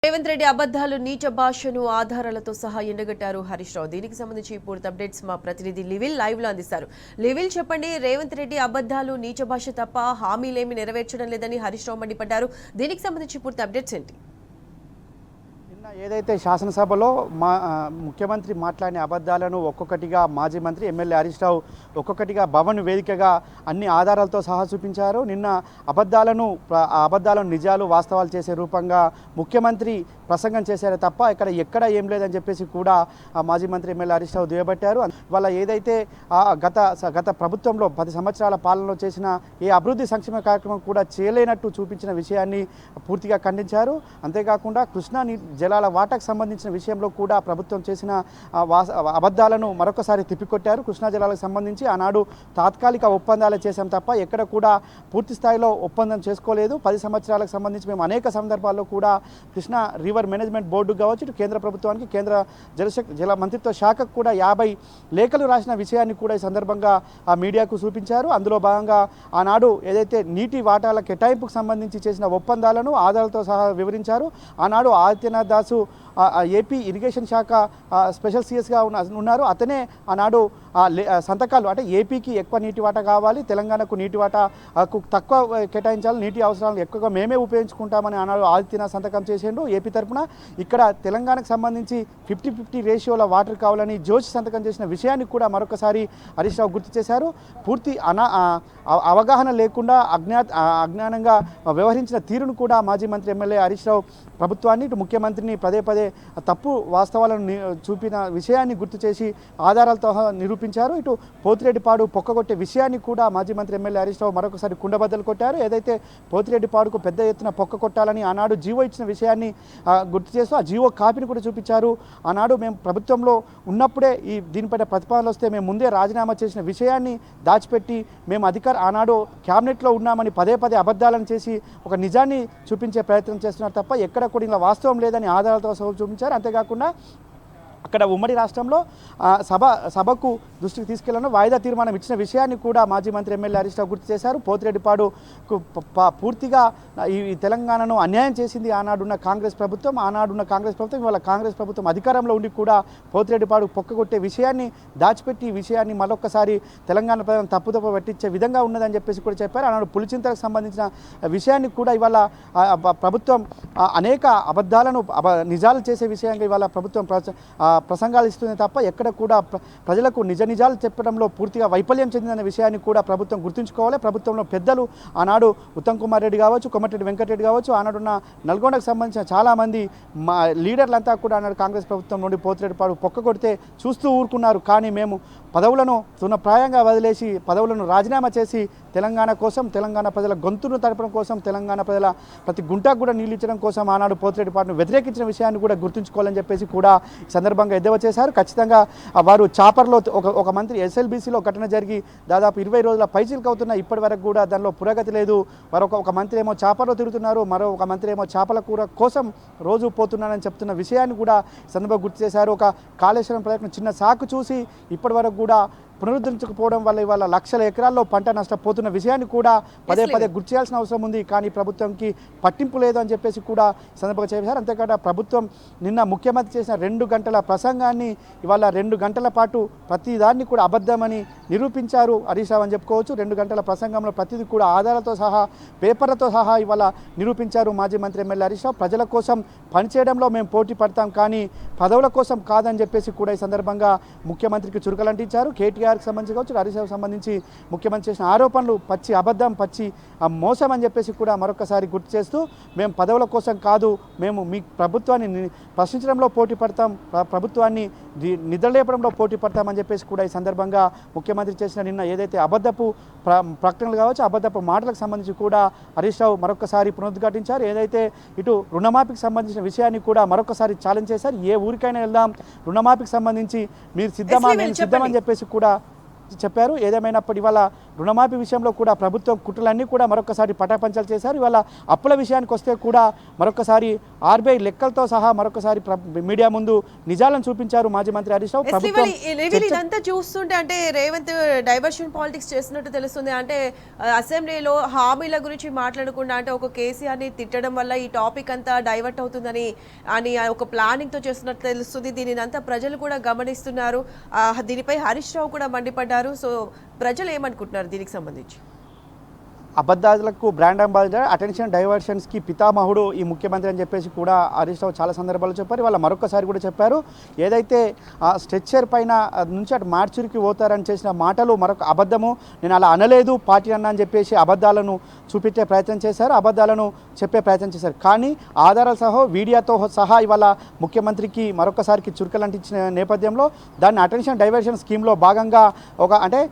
రేవంత్ రెడ్డి అబద్ధాలు నీచ భాషను ఆధారాలతో సహా ఎండగట్టారు హరీష్ రావు. దీనికి సంబంధించి పూర్తి అప్డేట్స్ మా ప్రతినిధి లివిల్ లైవ్ లో అందిస్తారు. లివిల్ చెప్పండి, రేవంత్ రెడ్డి అబద్ధాలు నీచ భాష తప్ప హామీలేమి నెరవేర్చడం లేదని హరీష్ రావు మండిపడ్డారు. దీనికి సంబంధించి పూర్తి అప్డేట్స్ ఏంటి? ఏదైతే శాసనసభలో ముఖ్యమంత్రి మాట్లాడిన అబద్ధాలను ఒక్కొక్కటిగా మాజీ మంత్రి ఎమ్మెల్యే హరీష్ రావు ఒక్కొక్కటిగా భవన్ వేదికగా అన్ని ఆధారాలతో సహా చూపించారు. నిన్న అబద్ధాలను నిజాలు వాస్తవాలు చేసే రూపంగా ముఖ్యమంత్రి ప్రసంగం చేశారే తప్ప ఎక్కడ ఏం లేదని చెప్పేసి కూడా మాజీ మంత్రి ఎమ్మెల్యే హరీష్ రావు దుయ్యబట్టారు. వాళ్ళ ఏదైతే గత ప్రభుత్వంలో 10 సంవత్సరాల పాలనలో చేసిన ఏ అభివృద్ధి సంక్షేమ కార్యక్రమం కూడా చేయలేనట్టు చూపించిన విషయాన్ని పూర్తిగా ఖండించారు. అంతేకాకుండా కృష్ణా జలాల వాటాకు సంబంధించిన విషయంలో కూడా ప్రభుత్వం చేసిన అబద్ధాలను మరొకసారి తిప్పికొట్టారు. కృష్ణా జలాలకు సంబంధించి ఆనాడు తాత్కాలిక ఒప్పందాలు చేశాం తప్ప ఎక్కడ కూడా పూర్తి స్థాయిలో ఒప్పందం చేసుకోలేదు. 10 సంవత్సరాలకు సంబంధించి మేము అనేక సందర్భాల్లో కూడా కృష్ణా రివర్ మేనేజ్మెంట్ బోర్డు కావచ్చు, కేంద్ర ప్రభుత్వానికి కేంద్ర జల మంత్రిత్వ శాఖకు కూడా 50 లేఖలు రాసిన విషయాన్ని కూడా ఈ సందర్భంగా ఆ మీడియాకు చూపించారు. అందులో భాగంగా ఆనాడు ఏదైతే నీటి వాటాల కేటాయింపుకు సంబంధించి చేసిన ఒప్పందాలను ఆధారాలతో సహా వివరించారు. ఆనాడు ఆదిత్యనాథ్ దాసు ఏపీ ఇరిగేషన్ శాఖ స్పెషల్ సిఎస్గా ఉన్నారు. అతనే ఆనాడు సంతకాలు అంటే ఏపీకి ఎక్కువ నీటి వాటా కావాలి, తెలంగాణకు నీటి వాటాకు తక్కువ కేటాయించాలి, నీటి అవసరాలను ఎక్కువగా మేమే ఉపయోగించుకుంటామని ఆనాడు ఆదిత్యనాథ్ సంతకం చేసిండు ఏపీ తరఫున. ఇక్కడ తెలంగాణకు సంబంధించి 50-50 రేషియోల వాటర్ కావాలని జోషి సంతకం చేసిన విషయాన్ని కూడా మరొకసారి హరీష్ రావు గుర్తు చేశారు. పూర్తి అవగాహన లేకుండా అజ్ఞానంగా వ్యవహరించిన తీరును కూడా మాజీ మంత్రి ఎమ్మెల్యే హరీష్ రావు ప్రభుత్వాన్ని ఇటు ముఖ్యమంత్రిని పదే తప్పు వాస్తవాలను చూపిన విషయాన్ని గుర్తు చేసి ఆధారాలతో నిరూపించారు. ఇటు పోతిరెడ్డిపాడు పొక్కగొట్టే విషయాన్ని కూడా మాజీ మంత్రి ఎమ్మెల్యే హరీష్ రావు మరొకసారి కుండబద్దలు కొట్టారు. ఏదైతే పోతిరెడ్డిపాడుకు పెద్ద ఎత్తున పొక్క కొట్టాలని ఆనాడు జీవో ఇచ్చిన విషయాన్ని గుర్తు చేస్తూ ఆ జీవో కాపీని కూడా చూపించారు. ఆనాడు మేము ప్రభుత్వంలో ఉన్నప్పుడే దీనిపైన ప్రతిపాదనలు వస్తే మేము ముందే రాజీనామా చేసిన విషయాన్ని దాచిపెట్టి మేము ఆనాడు క్యాబినెట్లో ఉన్నామని పదే అబద్ధాలను చేసి ఒక నిజాన్ని చూపించే ప్రయత్నం చేస్తున్నారు తప్ప ఎక్కడ కూడా ఇలా వాస్తవం లేదని ఆధారాలతో చూపించారు. అంతేకాకుండా అక్కడ ఉమ్మడి రాష్ట్రంలో సభకు దృష్టికి తీసుకెళ్లను వాయిదా తీర్మానం ఇచ్చిన విషయాన్ని కూడా మాజీ మంత్రి ఎమ్మెల్యే హరీష్ రావు గుర్తు చేశారు. పోతిరెడ్డిపాడుకు పూర్తిగా ఈ తెలంగాణను అన్యాయం చేసింది ఆనాడున్న కాంగ్రెస్ ప్రభుత్వం. ఇవాళ కాంగ్రెస్ ప్రభుత్వం అధికారంలో ఉండి కూడా పోతిరెడ్డిపాడు పొక్కగొట్టే విషయాన్ని దాచిపెట్టి ఈ విషయాన్ని మరొకసారి తెలంగాణ ప్రజలను తప్పుదప్ప పట్టించే విధంగా ఉన్నదని చెప్పేసి కూడా చెప్పారు. ఆనాడు పులిచింతలకు సంబంధించిన విషయాన్ని కూడా ఇవాళ ప్రభుత్వం అనేక అబద్ధాలను నిజాలు చేసే విషయంగా ఇవాళ ప్రభుత్వం ప్రసంగాలు ఇస్తుంది తప్ప ఎక్కడ కూడా ప్రజలకు నిజాలు చెప్పడంలో పూర్తిగా వైఫల్యం చెందిన విషయాన్ని కూడా ప్రభుత్వం గుర్తుంచుకోవాలి. ప్రభుత్వంలో పెద్దలు ఆనాడు ఉత్తమ్ కుమార్ రెడ్డి కావచ్చు, కొమటిరెడ్డి వెంకటరెడ్డి కావచ్చు, ఆనాడున్న నల్గొండకు సంబంధించిన చాలామంది లీడర్లంతా కూడా ఆనాడు కాంగ్రెస్ ప్రభుత్వం నుండి పోతిరెడ్డిపాడు పొక్క కొడితే చూస్తూ ఊరుకున్నారు. కానీ మేము పదవులను తృణప్రాయంగా వదిలేసి పదవులను రాజీనామా చేసి తెలంగాణ కోసం, తెలంగాణ ప్రజల గొంతును తడపడం కోసం, తెలంగాణ ప్రజల ప్రతి గుంటకు కూడా నీళ్ళు ఇచ్చడం కోసం ఆనాడు పోతిరెడ్డిపాడును వ్యతిరేకించిన విషయాన్ని కూడా గుర్తుంచుకోవాలని చెప్పేసి కూడా సందర్భంగా ఎద్దేవా చేశారు. ఖచ్చితంగా వారు చాపర్లో ఒక మంత్రి ఎస్ఎల్బీసీలో ఘటన జరిగి దాదాపు 20 రోజుల పైచీలకు అవుతున్న ఇప్పటి వరకు కూడా దానిలో పురోగతి లేదు. ఒక మంత్రి ఏమో చాపర్లో తిరుగుతున్నారు, ఒక మంత్రి ఏమో చేపల కూర కోసం రోజు పోతున్నారని చెప్తున్న విషయాన్ని కూడా సందర్భంగా గుర్తు చేశారు. ఒక కాళేశ్వరం ప్రాజెక్టును చిన్న సాకు చూసి ఇప్పటి వరకు కూడా పునరుద్ధరించకపోవడం వల్ల ఇవాళ లక్షల ఎకరాల్లో పంట నష్టపోతున్న విషయాన్ని కూడా పదే గుర్తు చేయాల్సిన అవసరం ఉంది. కానీ ప్రభుత్వంకి పట్టింపు లేదు అని చెప్పేసి కూడా సందర్భంగా చేశారు. అంతేకాకుండా ప్రభుత్వం నిన్న ముఖ్యమంత్రి చేసిన 2 గంటల ప్రసంగాన్ని ఇవాళ 2 గంటల పాటు ప్రతిదాన్ని కూడా అబద్ధమని నిరూపించారు హరీష్ రావు అని చెప్పుకోవచ్చు. 2 గంటల ప్రసంగంలో ప్రతిదీ కూడా ఆధారాలతో సహా పేపర్లతో సహా ఇవాళ నిరూపించారు మాజీ మంత్రి ఎమ్మెల్యే హరీష్ రావు. ప్రజల కోసం పనిచేయడంలో మేము పోటీ పడతాం కానీ పదవుల కోసం కాదని చెప్పేసి కూడా ఈ సందర్భంగా ముఖ్యమంత్రికి చురుకలంటించారు. కేటీఆర్కి సంబంధించి కావచ్చు, హరీష్ రావుకి సంబంధించి ముఖ్యమంత్రి చేసిన ఆరోపణలు పచ్చి అబద్ధం, పచ్చి మోసం అని చెప్పేసి కూడా మరొకసారి గుర్తు చేస్తూ మేము పదవుల కోసం కాదు, మేము మీ ప్రభుత్వాన్ని ప్రశ్నించడంలో పోటీ పడతాం, ప్రభుత్వాన్ని నిద్రలేపడంలో పోటీ పడతామని చెప్పేసి కూడా ఈ సందర్భంగా ముఖ్యమంత్రి చేసిన నిన్న ఏదైతే అబద్ధపు ప్రకటనలు కావచ్చు, అబద్ధపు మాటలకు సంబంధించి కూడా హరీష్ రావు మరొకసారి పునరుద్ఘాటించారు. ఏదైతే ఇటు రుణమాఫీకి సంబంధించిన విషయాన్ని కూడా మరొకసారి ఛాలెంజ్ చేశారు. ఏ ఊరికైనా వెళ్దాం, రుణమాఫీకి సంబంధించి మీరు సిద్ధమని చెప్పేసి కూడా చెప్పారు. ఏదేమైనప్పటి ఇవాళ రుణమాఫీ విషయంలో కూడా ప్రభుత్వం కుట్రలన్నీ కూడా మరొకసారి పటాపంచలు చేశారు. ఇవాళ అప్పుల విషయానికి వస్తే కూడా మరొకసారి ఆర్బీఐ లెక్కలతో సహా మరొకసారి మీడియా ముందు నిజాలను చూపించారు మాజీ మంత్రి హరీష్ రావు. ఇదంతా చూస్తుంటే అంటే రేవంత్ డైవర్షన్ పాలిటిక్స్ చేస్తున్నట్టు తెలుస్తుంది. అంటే అసెంబ్లీలో హామీల గురించి మాట్లాడకుండా అంటే ఒక కేసీఆర్ని తిట్టడం వల్ల ఈ టాపిక్ అంతా డైవర్ట్ అవుతుందని అని ఒక ప్లానింగ్ తో చేస్తున్నట్టు తెలుస్తుంది. దీనిని అంతా ప్రజలు కూడా గమనిస్తున్నారు. దీనిపై హరీష్ రావు కూడా మండిపడ్డారు. సో ప్రజలు ఏమనుకుంటున్నారు దీనికి సంబంధించి? అబద్ధాలకు బ్రాండ్ అంబాసిడర్, అటెన్షన్ డైవర్షన్స్కి పితామహుడు ఈ ముఖ్యమంత్రి అని చెప్పేసి కూడా హరీష్ రావు చాలా సందర్భాల్లో చెప్పారు. వాళ్ళ మరొకసారి కూడా చెప్పారు, ఏదైతే స్ట్రెచ్చర్ పైన నుంచి అటు మార్చురికి పోతారని చేసిన మాటలు మరొక అబద్ధము, నేను అలా అనలేదు పార్టీ అన్న అని చెప్పేసి అబద్ధాలను చూపించే ప్రయత్నం చేశారు, అబద్ధాలను చెప్పే ప్రయత్నం చేశారు. కానీ ఆధారాలు సహా వీడియోతో సహా ఇవాళ ముఖ్యమంత్రికి మరొకసారికి చురుకలంటించిన నేపథ్యంలో దాన్ని అటెన్షన్ డైవర్షన్ స్కీమ్లో భాగంగా అంటే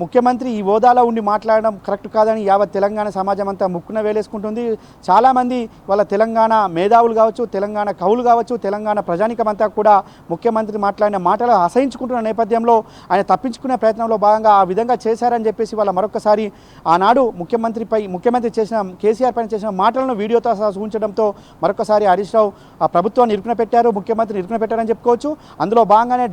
ముఖ్యమంత్రి ఈ హోదాలో ఉండి మాట్లాడడం కరెక్ట్ కాదని యావత్ తెలంగాణ సమాజం అంతా ముక్కున వేలేసుకుంటుంది. చాలామంది వాళ్ళ తెలంగాణ మేధావులు కావచ్చు, తెలంగాణ కవులు కావచ్చు, తెలంగాణ ప్రజానికం అంతా కూడా ముఖ్యమంత్రి మాట్లాడిన మాటలు అసహించుకుంటున్న నేపథ్యంలో ఆయన తప్పించుకునే ప్రయత్నంలో భాగంగా ఆ విధంగా చేశారని చెప్పేసి వాళ్ళ మరొకసారి ఆనాడు ముఖ్యమంత్రి చేసిన కేసీఆర్ పైన చేసిన మాటలను వీడియోతో సహా చూపించడంతో మరొకసారి హరీష్ రావు ఆ ప్రభుత్వాన్ని ఇరుకున పెట్టారు, ముఖ్యమంత్రిని ఇరుకున పెట్టారని చెప్పుకోవచ్చు. అందులో భాగంగానే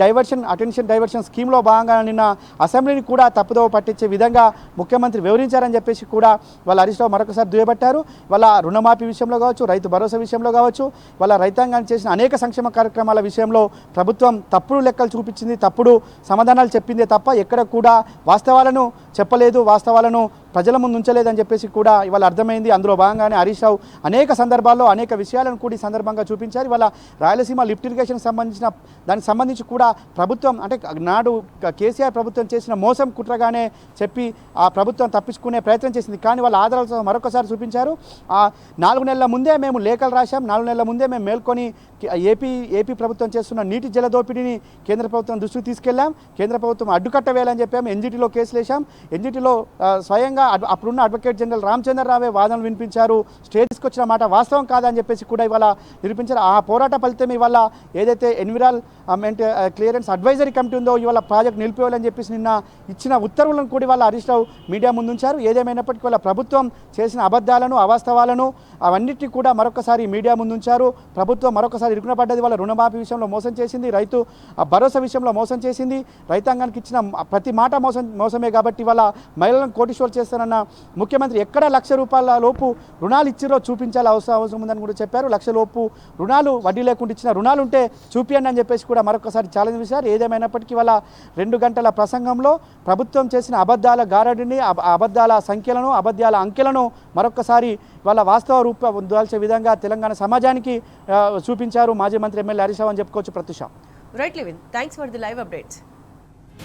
అటెన్షన్ డైవర్షన్ స్కీమ్లో భాగంగా నిన్న అసెంబ్లీని కూడా తప్పుదోవ పట్టించే విధంగా ముఖ్యమంత్రి వివరించారని చెప్పేసి కూడా వాళ్ళ హరీష్ రావు మరొకసారి దుయ్యబట్టారు. వాళ్ళ రుణమాఫీ విషయంలో కావచ్చు, రైతు భరోసా విషయంలో కావచ్చు, వాళ్ళ రైతాంగాన్ని చేసిన అనేక సంక్షేమ కార్యక్రమాల విషయంలో ప్రభుత్వం తప్పుడు లెక్కలు చూపించింది, తప్పుడు సమాధానాలు చెప్పిందే తప్ప ఎక్కడ కూడా వాస్తవాలను చెప్పలేదు, వాస్తవాలను ప్రజల ముందు ఉంచలేదని చెప్పేసి కూడా ఇవాళ అర్థమైంది. అందులో భాగంగానే హరీష్ రావు అనేక సందర్భాల్లో అనేక విషయాలను కూడా ఈ సందర్భంగా చూపించారు. ఇవాళ రాయలసీమ లిఫ్ట్ ఇరిగేషన్ దానికి సంబంధించి కూడా ప్రభుత్వం అంటే నాడు కేసీఆర్ ప్రభుత్వం చేసిన మోసం కుట్రగానే చెప్పి ఆ ప్రభుత్వం తప్పించుకునే ప్రయత్నం చేసింది. కానీ వాళ్ళ ఆధారాలతో మరొకసారి చూపించారు. 4 నెలల ముందే మేము లేఖలు రాశాం, 4 నెలల ముందే మేము మేల్కొని ఏపీ ప్రభుత్వం చేస్తున్న నీటి జల దోపిడీని కేంద్ర ప్రభుత్వం దృష్టికి తీసుకెళ్లాం, కేంద్ర ప్రభుత్వం అడ్డుకట్ట వేయాలని చెప్పాము, ఎన్జిటీలో కేసులు వేశాం, ఎన్జిటీలో స్వయంగా అప్పుడున్న అడ్వకేట్ జనరల్ రామచంద్రరావే వాదనలు వినిపించారు, స్టే తీసుకొచ్చిన మాట వాస్తవం కాదని చెప్పేసి కూడా ఇవాళ నిరూపించారు. ఆ పోరాట ఫలితం ఇవాళ ఏదైతే ఎన్విరాన్మెంట్ క్లియరెన్స్ అడ్వైజరీ కమిటీ ఉందో ఇవాళ ప్రాజెక్ట్ నిలిపివేయాలని చెప్పేసి నిన్న ఇచ్చిన ఉత్తర్వులను కూడా ఇవాళ హరీష్ రావు మీడియా ముందుంచారు. ఏదేమైనప్పటికీ వాళ్ళ ప్రభుత్వం చేసిన అబద్ధాలను, అవాస్తవాలను అవన్నిటినీ కూడా మరొకసారి మీడియా ముందుంచారు. ప్రభుత్వం మరొకసారి ఇరుకున పడ్డది. వాళ్ళ రుణమాఫీ విషయంలో మోసం చేసింది, రైతు భరోసా విషయంలో మోసం చేసింది, రైతాంగానికి ఇచ్చిన ప్రతి మాట మోసమే. కాబట్టి వాళ్ళ మహిళలను కోటీశ్వర్ చేస్తానన్న ముఖ్యమంత్రి ఎక్కడ ₹1,00,000 లోపు రుణాలు ఇచ్చిరో చూపించాలి, అవసరం ఉందని కూడా చెప్పారు. ₹1,00,000 లోపు రుణాలు వడ్డీ లేకుండా ఇచ్చిన రుణాలు ఉంటే చూపియండి అని చెప్పేసి కూడా మరొకసారి ఛాలెంజ్ చేశారు. ఏదేమైనప్పటికీ వాళ్ళ 2 గంటల ప్రసంగంలో ప్రభుత్వం చేసిన అబద్ధాల గారడిని, అబద్ధాల సంఖ్యలను, అబద్ధాల అంకెలను మరొకసారి వాళ్ళ వాస్తవ రూపం దాల్చే విధంగా తెలంగాణ సమాజానికి చూపించారు మాజీ మంత్రి ఎమ్మెల్యే హరీష్ రావు అని చెప్పుకోవచ్చు. ప్రత్యూష. రైట్ లివిన్, thanks for the live updates.